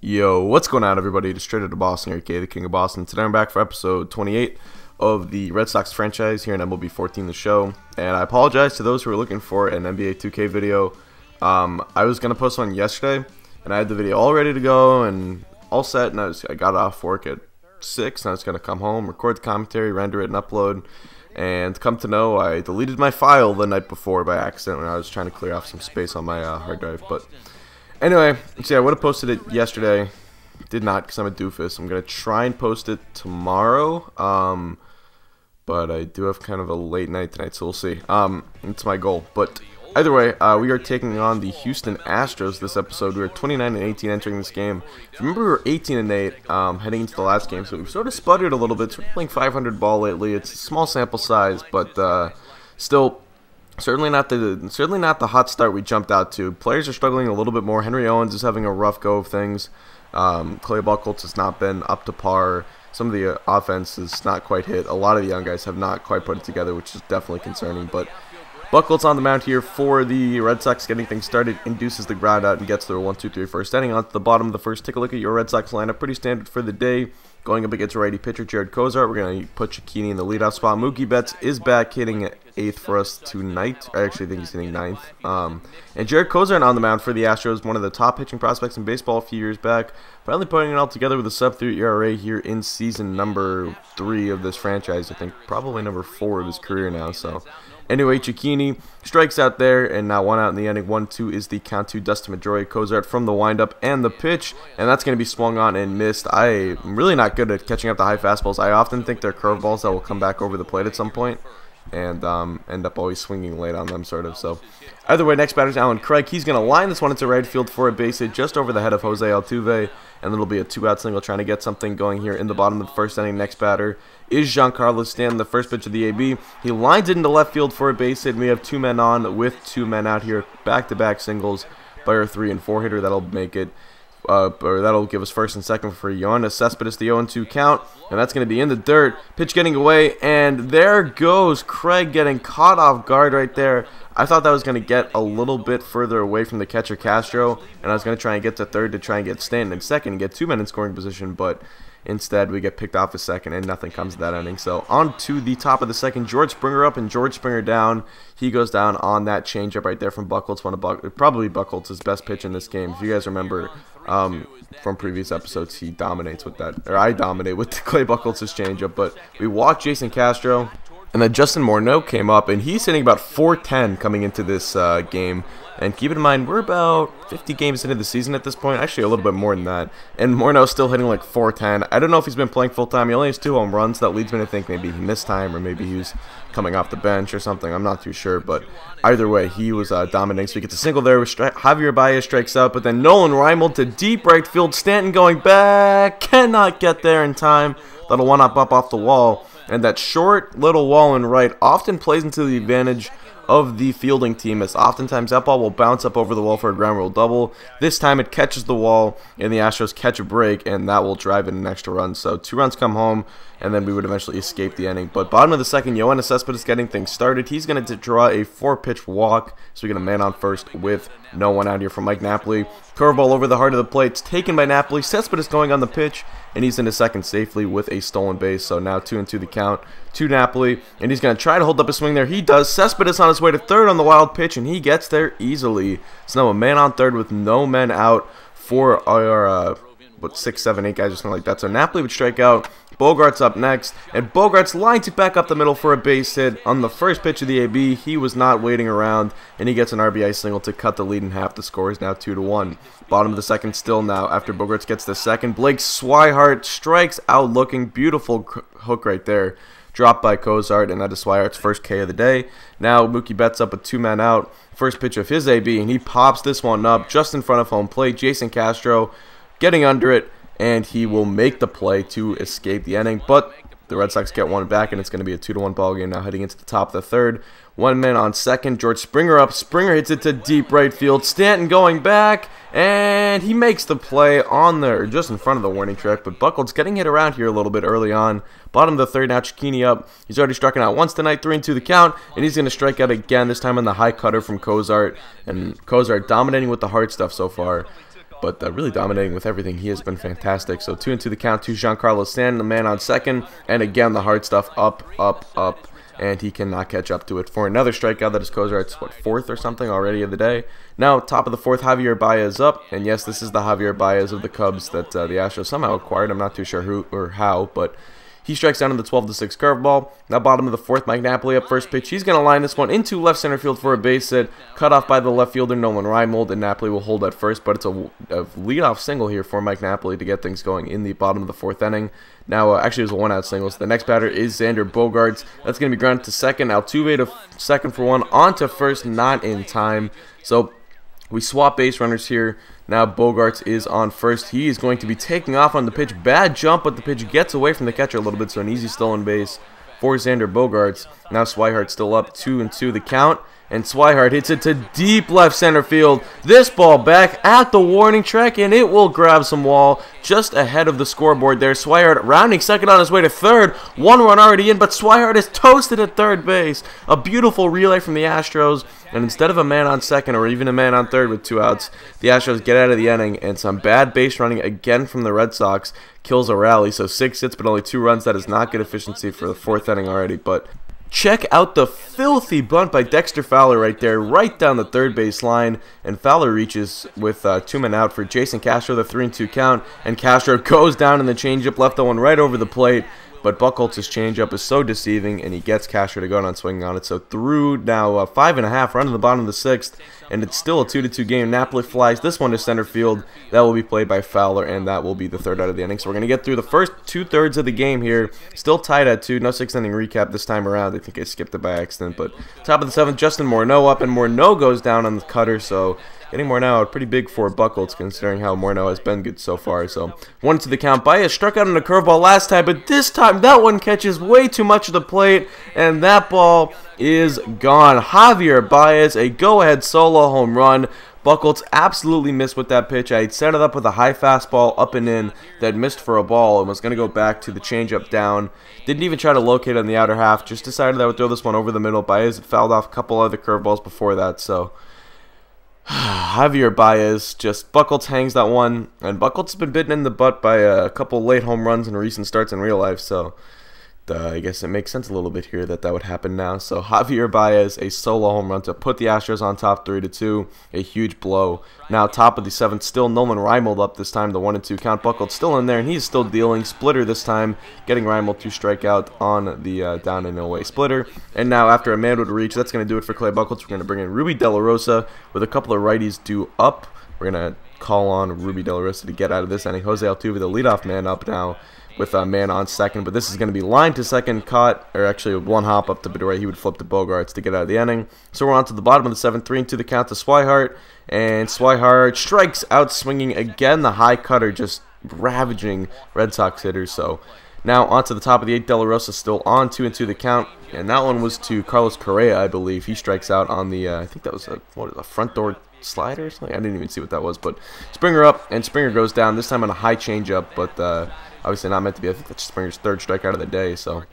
Yo, what's going on, everybody? Just straight out of Boston here, aka the King of Boston. Today I'm back for episode 28 of the Red Sox franchise here in MLB 14, the show. And I apologize to those who are looking for an NBA 2K video. I was going to post one yesterday, and I had the video all ready to go and all set, and I got off work at 6, and I was going to come home, record the commentary, render it, and upload. And come to know, I deleted my file the night before by accident when I was trying to clear off some space on my hard drive. But anyway, see, I would have posted it yesterday. Did not because I'm a doofus. I'm going to try and post it tomorrow. But I do have kind of a late night tonight, so we'll see. It's my goal. But either way, we are taking on the Houston Astros this episode. We are 29-18 entering this game. Remember, we were 18-8 heading into the last game, so we've sort of sputtered a little bit. So we're playing 500 ball lately. It's a small sample size, but still, certainly not the hot start we jumped out to. Players are struggling a little bit more. Henry Owens is having a rough go of things. Clay Buchholz has not been up to par. Some of the offense is not quite hit. A lot of the young guys have not quite put it together, which is definitely concerning. But Buchholz on the mound here for the Red Sox, getting things started, induces the ground out and gets their 1-2-3 first. Standing on to the bottom of the first, take a look at your Red Sox lineup. Pretty standard for the day. Going up against righty pitcher Jared Kozart, we're going to put Cicchini in the leadoff spot. Mookie Betts is back hitting 8th for us tonight. I actually think he's hitting 9th. And Jared Kozart on the mound for the Astros, one of the top pitching prospects in baseball a few years back. Finally putting it all together with a sub-3 ERA here in season number 3 of this franchise. I think probably number 4 of his career now. So anyway, Cicchini strikes out there, and now 1 out in the inning. 1-2 is the count to Dustin Pedroia. Kozart from the windup and the pitch, and that's going to be swung on and missed. I'm really not good at catching up to high fastballs. I often think they're curveballs that will come back over the plate at some point, and end up always swinging late on them, sort of. So either way, next batter's Alan Craig. He's going to line this one into right field for a base hit just over the head of Jose Altuve, and it'll be a 2-out single, trying to get something going here in the bottom of the first inning. Next batter is Giancarlo Stanton, the first pitch of the AB. He lines it into left field for a base hit, and we have 2 men on with 2 men out here. Back-to-back singles by our 3 and 4 hitter. That'll make it, or that'll give us first and second for Yoenis Cespedes, the 0-2 count, and that's going to be in the dirt. Pitch getting away, and there goes Craig getting caught off guard right there. I thought that was going to get a little bit further away from the catcher Castro, and I was going to try and get to third to try and get Stanton in second and get 2 men in scoring position, but instead we get picked off to second, and nothing comes to that inning. So on to the top of the second, George Springer up and George Springer down. He goes down on that changeup right there from Buchholz, probably Buchholz's best pitch in this game. If you guys remember from previous episodes, he dominates with that, or I dominate with Clay Buchholz's changeup. But we walked Jason Castro, and then Justin Morneau came up, and he's hitting about 410 coming into this game. And keep in mind, we're about 50 games into the season at this point. Actually, a little bit more than that. And Morneau's still hitting like 410. I don't know if he's been playing full-time. He only has 2 home runs. That leads me to think maybe he missed time, or maybe he was coming off the bench or something. I'm not too sure. But either way, he was dominating. So he gets a single there. Javier Baez strikes out. But then Nolan Reimold to deep right field. Stanton going back. Cannot get there in time. That'll one-up up off the wall. And that short little wall in right often plays into the advantage of the fielding team, as oftentimes that ball will bounce up over the wall for a ground rule double. This time it catches the wall, and the Astros catch a break, and that will drive in an extra run. So 2 runs come home, and then we would eventually escape the inning. But bottom of the second, Yoenis Cespedes getting things started. He's going to draw a 4-pitch walk, so we get a man on first with no one out here from Mike Napoli. Curveball over the heart of the plate. It's taken by Napoli. Cespedes going on the pitch, and he's into second safely with a stolen base. So now 2-2 the count to Napoli, and he's going to try to hold up a swing there. He does. Cespedes on his way to third on the wild pitch, and he gets there easily. So now a man on third with no men out for our 6, 7, 8 guys or something like that. So Napoli would strike out. Bogart's up next, and Bogart's lines it back up the middle for a base hit on the first pitch of the AB. He was not waiting around, and he gets an RBI single to cut the lead in half. The score is now 2-1. Bottom of the second still now after Bogarts gets the second. Blake Swihart strikes out looking. Beautiful hook right there. Dropped by Kozart, and that is Swihart's first K of the day. Now Mookie Betts up with 2 men out. First pitch of his AB, and he pops this one up just in front of home plate. Jason Castro getting under it, and he will make the play to escape the inning. But the Red Sox get one back, and it's going to be a 2-1 ball game now heading into the top of the third. 1 man on second. George Springer up. Springer hits it to deep right field. Stanton going back, and he makes the play on there, just in front of the warning track. But Buchholz getting hit around here a little bit early on. Bottom of the third now, Cicchini up. He's already struck out once tonight, 3-2 the count, and he's going to strike out again, this time on the high cutter from Kozart. And Kozart dominating with the hard stuff so far. but really dominating with everything. He has been fantastic. So 2-2 the count to Giancarlo Stanton, the man on second, and again the hard stuff up, and he cannot catch up to it for another strikeout. That is Cozart's, what, 4th or something already of the day. Now, top of the 4th, Javier Baez up, and yes, this is the Javier Baez of the Cubs that the Astros somehow acquired. I'm not too sure who or how, but he strikes down in the 12-6 curveball. Now, bottom of the 4th, Mike Napoli up first pitch. He's going to line this one into left center field for a base hit, cut off by the left fielder Nolan Reimold, and Napoli will hold at first, but it's a leadoff single here for Mike Napoli to get things going in the bottom of the 4th inning. Now, actually, it was a 1-out single, so the next batter is Xander Bogaerts. That's going to be grounded to second. Altuve to second for one, on to first, not in time. So we swap base runners here. Now Bogaerts is on first. He is going to be taking off on the pitch. Bad jump, but the pitch gets away from the catcher a little bit, so an easy stolen base for Xander Bogaerts. Now Swihart still up, 2-2 the count. And Swihart hits it to deep left center field. This ball back at the warning track, and it will grab some wall just ahead of the scoreboard there. Swihart rounding second on his way to third. 1 run already in, but Swihart is toasted at third base. A beautiful relay from the Astros. And instead of a man on second or even a man on third with 2 outs, the Astros get out of the inning, and some bad base running again from the Red Sox kills a rally. So 6 hits but only 2 runs. That is not good efficiency for the 4th inning already, but check out the filthy bunt by Dexter Fowler right there, right down the third base line, and Fowler reaches with 2 men out for Jason Castro, the 3-2 count, and Castro goes down in the changeup, left the one right over the plate, but Buchholz's changeup is so deceiving, and he gets Castro to go down swinging on it. So through now 5.5, run to the bottom of the 6th, and it's still a 2-2 game. Napoli flies this one to center field. That will be played by Fowler, and that will be the 3rd out of the inning. So we're going to get through the first 2/3 of the game here. Still tied at 2. No 6th inning recap this time around. I think I skipped it by accident. But top of the 7th, Justin Morneau up, and Morneau goes down on the cutter. So getting Morneau out pretty big for Buchholz, considering how Morneau has been good so far. So 1-2 the count. Baez struck out on a curveball last time, but this time that one catches way too much of the plate, and that ball is gone. Javier Baez, a go-ahead solo home run. Buchholz absolutely missed with that pitch. I had set it up with a high fastball up and in that missed for a ball and was going to go back to the changeup down. Didn't even try to locate on the outer half. Just decided I would throw this one over the middle. Baez had fouled off a couple other curveballs before that, so Javier Baez, just Buchholz hangs that one, and Buchholz has been bitten in the butt by a couple late home runs in recent starts in real life, so I guess it makes sense a little bit here that would happen now. So Javier Baez, a solo home run to put the Astros on top 3-2, a huge blow. Now top of the 7th, still Nolan Reimold up this time, the 1-2 count. Buchholz still in there, and he's still dealing. Splitter this time, getting Reimold to strike out on the down and away splitter. And now after a man would reach, that's going to do it for Clay Buchholz. We're going to bring in Ruby De La Rosa with a couple of righties due up. We're going to call on Ruby De La Rosa to get out of this inning. Jose Altuve, the leadoff man, up now with a man on second, but this is going to be lined to second, caught, or actually 1 hop up to Bedore. He would flip to Bogaerts to get out of the inning. So we're on to the bottom of the 7th, 3-2 the count to Swihart, and Swihart strikes out swinging again. The high cutter just ravaging Red Sox hitters. So now on to the top of the 8th, De La Rosa still on, 2-2 the count, and that one was to Carlos Correa, I believe. He strikes out on the, I think that was a front door slider or something. I didn't even see what that was, but Springer up, and Springer goes down, this time on a high changeup, but obviously not meant to be. I think that's Springer's 3rd strikeout of the day. So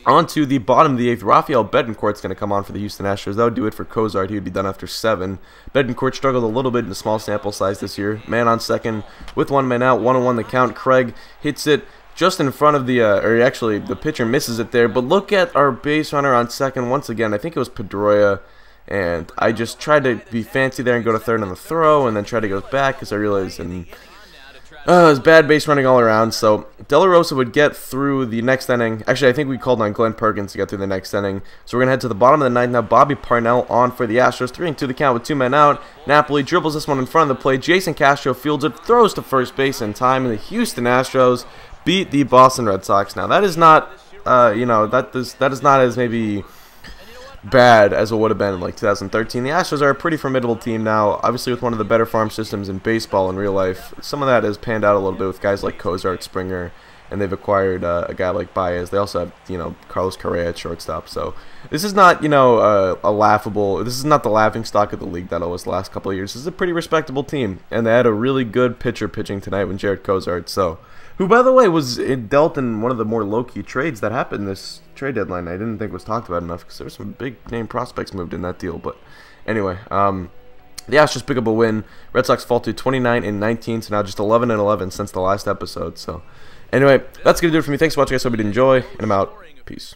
on to the bottom of the 8th. Rafael Betancourt's going to come on for the Houston Astros. That would do it for Cozart. He would be done after 7. Betancourt struggled a little bit in a small sample size this year. Man on second with 1 man out. 1-1 the count. Craig hits it just in front of the, or actually the pitcher misses it there. But look at our base runner on second once again. I think it was Pedroia. And I just tried to be fancy there and go to third on the throw, and then try to go back because I realized it was bad base running all around. So De La Rosa would get through the next inning. Actually, I think we called on Glenn Perkins to get through the next inning. So we're going to head to the bottom of the 9th now. Bobby Parnell on for the Astros. 3-2 the count with 2 men out. Napoli dribbles this one in front of the plate. Jason Castro fields it, throws to first base in time, and the Houston Astros beat the Boston Red Sox. Now that is not, that is not as maybe bad as it would have been in like 2013. The Astros are a pretty formidable team now, obviously with one of the better farm systems in baseball in real life. Some of that has panned out a little bit with guys like Cozart, Springer, and they've acquired a guy like Baez. They also have, Carlos Correa at shortstop. So this is not, this is not the laughing stock of the league that it was the last couple of years. This is a pretty respectable team, and they had a really good pitcher pitching tonight with Jared Cozart. So, who, by the way, was dealt in one of the more low-key trades that happened this trade deadline. I didn't think was talked about enough because there were some big-name prospects moved in that deal. But anyway, the Astros pick up a win. Red Sox fall to 29-19 to now just 11-11 since the last episode. So, anyway, that's going to do it for me. Thanks for watching, guys. Hope you did enjoy, and I'm out. Peace.